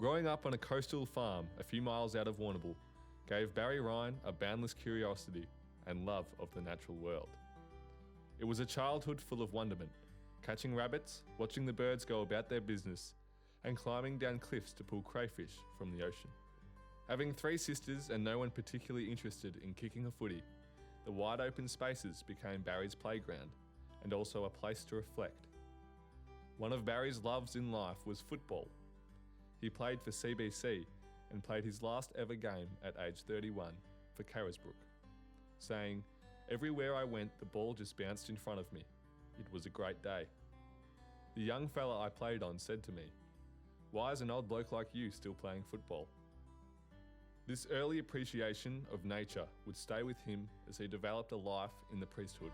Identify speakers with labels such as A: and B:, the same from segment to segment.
A: Growing up on a coastal farm a few miles out of Warrnambool gave Barry Ryan a boundless curiosity and love of the natural world. It was a childhood full of wonderment, catching rabbits, watching the birds go about their business, and climbing down cliffs to pull crayfish from the ocean. Having three sisters and no one particularly interested in kicking a footy, the wide open spaces became Barry's playground and also a place to reflect. One of Barry's loves in life was football. He played for CBC and played his last ever game at age 31 for Carisbrook, saying, "Everywhere I went, the ball just bounced in front of me. It was a great day." The young fella I played on said to me, "Why is an old bloke like you still playing football?" This early appreciation of nature would stay with him as he developed a life in the priesthood.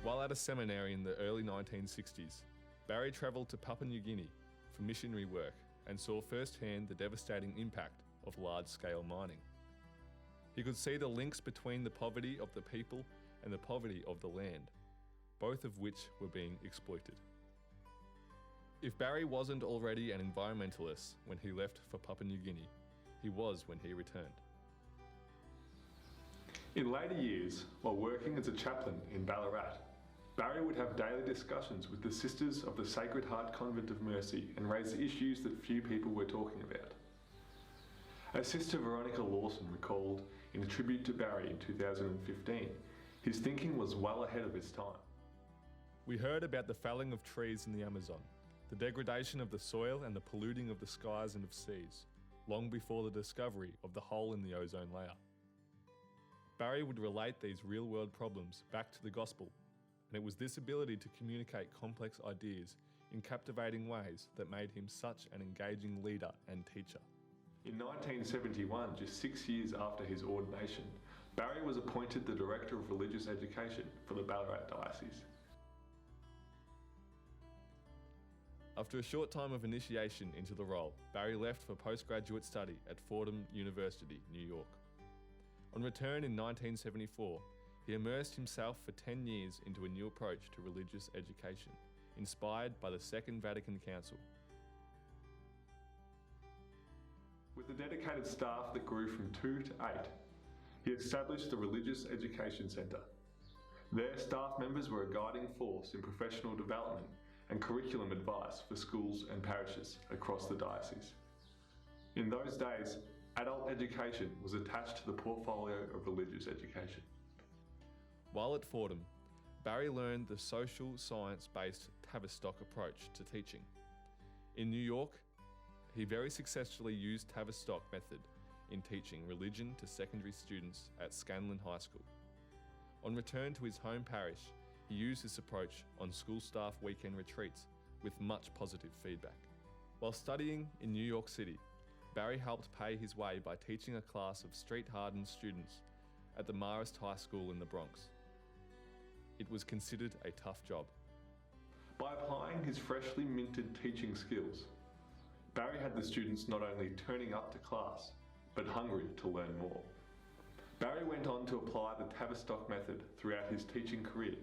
A: While at a seminary in the early 1960s, Barry travelled to Papua New Guinea for missionary work and saw firsthand the devastating impact of large-scale mining. He could see the links between the poverty of the people and the poverty of the land, both of which were being exploited. If Barry wasn't already an environmentalist when he left for Papua New Guinea, he was when he returned.
B: In later years, while working as a chaplain in Ballarat, Barry would have daily discussions with the Sisters of the Sacred Heart Convent of Mercy and raise issues that few people were talking about. As Sister Veronica Lawson recalled in a tribute to Barry in 2015, his thinking was well ahead of his time.
A: We heard about the felling of trees in the Amazon, the degradation of the soil and the polluting of the skies and of seas, long before the discovery of the hole in the ozone layer. Barry would relate these real-world problems back to the gospel, and it was this ability to communicate complex ideas in captivating ways that made him such an engaging leader and teacher.
B: In 1971, just 6 years after his ordination, Barry was appointed the Director of Religious Education for the Ballarat Diocese.
A: After a short time of initiation into the role, Barry left for postgraduate study at Fordham University, New York. On return in 1974, he immersed himself for 10 years into a new approach to religious education, inspired by the Second Vatican Council.
B: With a dedicated staff that grew from 2 to 8, he established the Religious Education Centre. Their staff members were a guiding force in professional development and curriculum advice for schools and parishes across the diocese. In those days, adult education was attached to the portfolio of religious education.
A: While at Fordham, Barry learned the social science-based Tavistock approach to teaching. In New York, he very successfully used Tavistock method in teaching religion to secondary students at Scanlon High School. On return to his home parish, he used this approach on school staff weekend retreats with much positive feedback. While studying in New York City, Barry helped pay his way by teaching a class of street-hardened students at the Marist High School in the Bronx. It was considered a tough job.
B: By applying his freshly minted teaching skills, Barry had the students not only turning up to class, but hungry to learn more. Barry went on to apply the Tavistock method throughout his teaching career,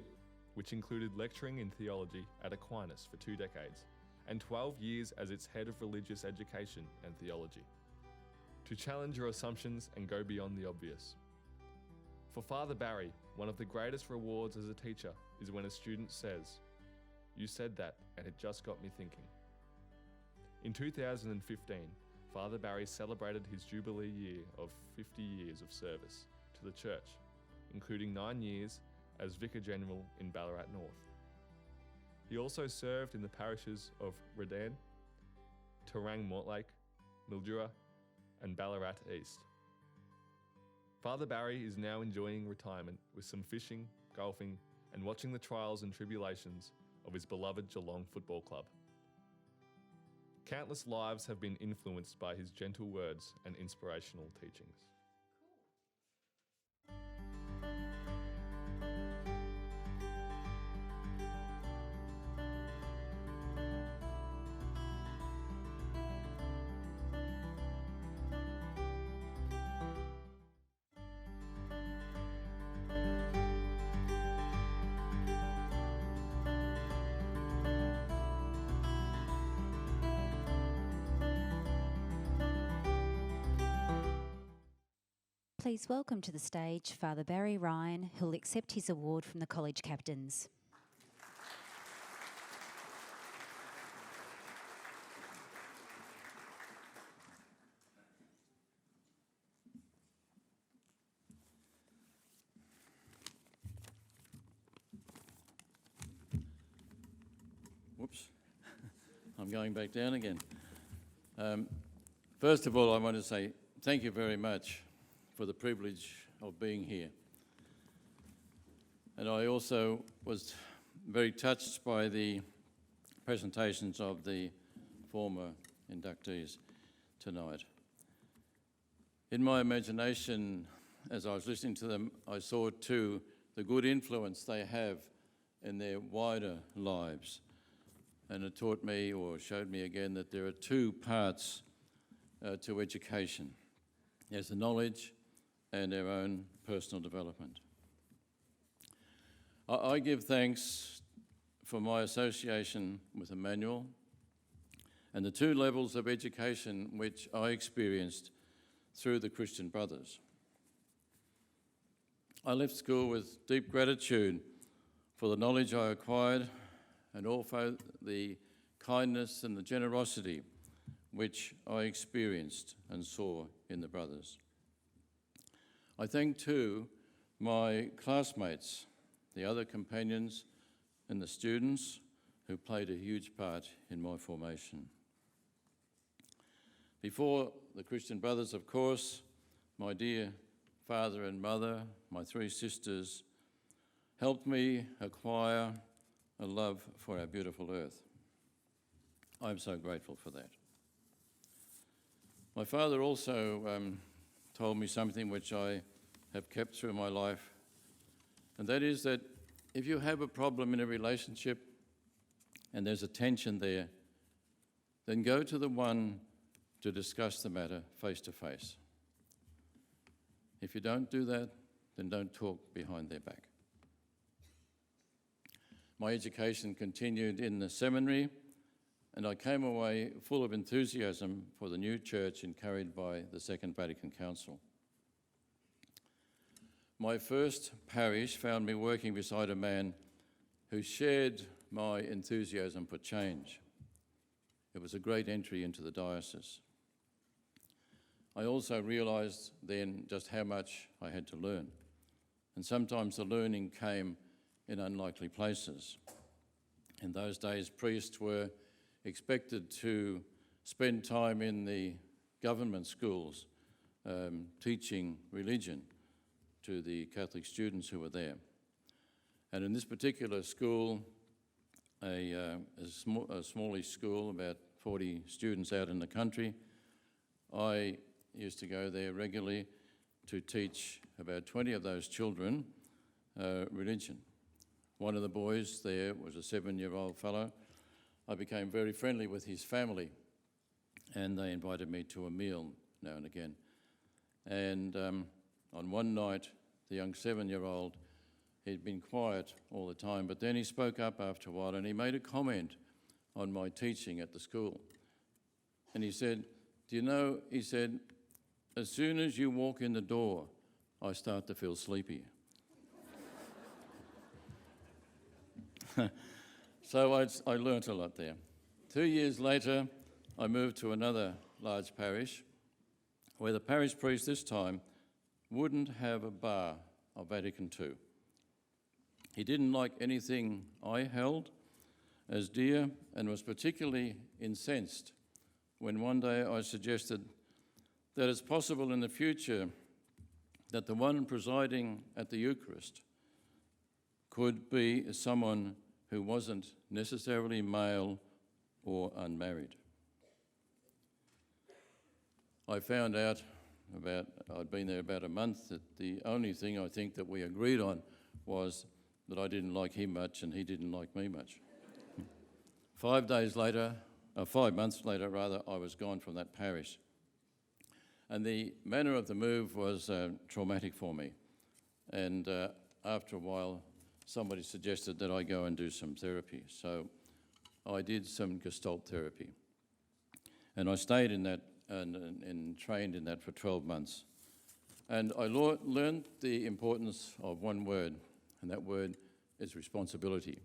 A: which included lecturing in theology at Aquinas for 2 decades, and 12 years as its head of religious education and theology. To challenge your assumptions and go beyond the obvious. For Father Barry, one of the greatest rewards as a teacher is when a student says, "You said that and it just got me thinking." In 2015, Father Barry celebrated his Jubilee year of 50 years of service to the Church, including 9 years as Vicar General in Ballarat North. He also served in the parishes of Redan, Terang Mortlake, Mildura and Ballarat East. Father Barry is now enjoying retirement with some fishing, golfing and watching the trials and tribulations of his beloved Geelong Football Club. Countless lives have been influenced by his gentle words and inspirational teachings.
C: Please welcome to the stage Father Barry Ryan, who'll accept his award from the college captains.
D: Whoops, I'm going back down again. First of all, I want to say thank you very much for the privilege of being here. And I also was very touched by the presentations of the former inductees tonight. In my imagination, as I was listening to them, I saw too the good influence they have in their wider lives. And it taught me, or showed me again, that there are two parts to education. There's the knowledge and our own personal development. I give thanks for my association with Emmanuel and the two levels of education which I experienced through the Christian Brothers. I left school with deep gratitude for the knowledge I acquired and also the kindness and the generosity which I experienced and saw in the brothers. I thank too my classmates, the other companions and the students who played a huge part in my formation. Before the Christian Brothers, of course, my dear father and mother, my three sisters, helped me acquire a love for our beautiful earth. I'm so grateful for that. My father also told me something which I have kept through my life, and that is that if you have a problem in a relationship and there's a tension there, then go to the one to discuss the matter face to face. If you don't do that, then don't talk behind their back. My education continued in the seminary, and I came away full of enthusiasm for the new church encouraged by the Second Vatican Council. My first parish found me working beside a man who shared my enthusiasm for change. It was a great entry into the diocese. I also realised then just how much I had to learn, and sometimes the learning came in unlikely places. In those days, priests were expected to spend time in the government schools teaching religion to the Catholic students who were there. And in this particular school, a smallish school, about 40 students out in the country, I used to go there regularly to teach about 20 of those children religion. One of the boys there was a 7-year-old fellow. I became very friendly with his family, and they invited me to a meal now and again. And on one night, the young 7-year-old, he'd been quiet all the time, but then he spoke up after a while and he made a comment on my teaching at the school. And he said, "Do you know," he said, "as soon as you walk in the door, I start to feel sleepy." So I learnt a lot there. 2 years later, I moved to another large parish where the parish priest this time wouldn't have a bar of Vatican II. He didn't like anything I held as dear and was particularly incensed when one day I suggested that it's possible in the future that the one presiding at the Eucharist could be someone who wasn't necessarily male or unmarried. I found out I'd been there about a month, that the only thing I think that we agreed on was that I didn't like him much and he didn't like me much. 5 months later, I was gone from that parish. And the manner of the move was traumatic for me. And after a while, somebody suggested that I go and do some therapy. So I did some Gestalt therapy. And I stayed in that and trained in that for 12 months. And I learned the importance of one word, and that word is responsibility.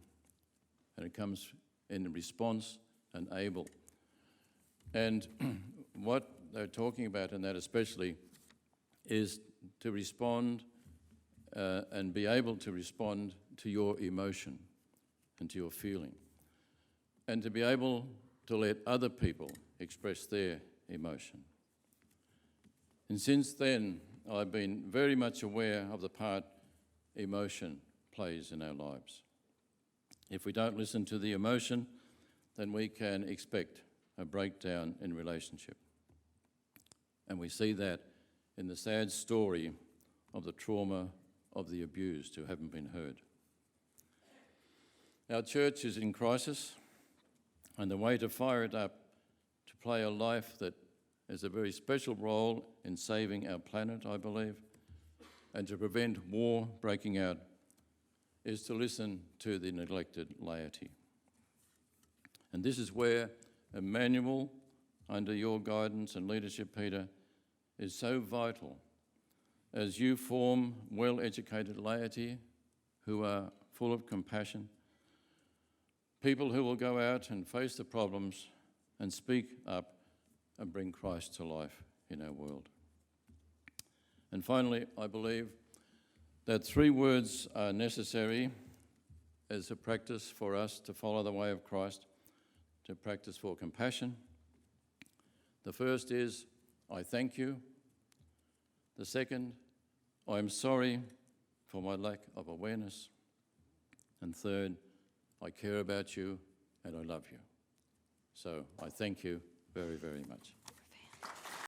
D: And it comes in response and able. And what they're talking about in that especially is to respond and be able to respond to your emotion and to your feeling, and to be able to let other people express their emotion. And since then, I've been very much aware of the part emotion plays in our lives. If we don't listen to the emotion, then we can expect a breakdown in relationship. And we see that in the sad story of the trauma of the abused who haven't been heard. Our church is in crisis, and the way to fire it up, to play a life that has a very special role in saving our planet, I believe, and to prevent war breaking out, is to listen to the neglected laity. And this is where Emmanuel, under your guidance and leadership, Peter, is so vital as you form well-educated laity who are full of compassion, people who will go out and face the problems and speak up and bring Christ to life in our world. And finally, I believe that 3 words are necessary as a practice for us to follow the way of Christ, to practice for compassion. The first is, I thank you. The second, I am sorry for my lack of awareness. And third, I care about you and I love you. So I thank you very, very much.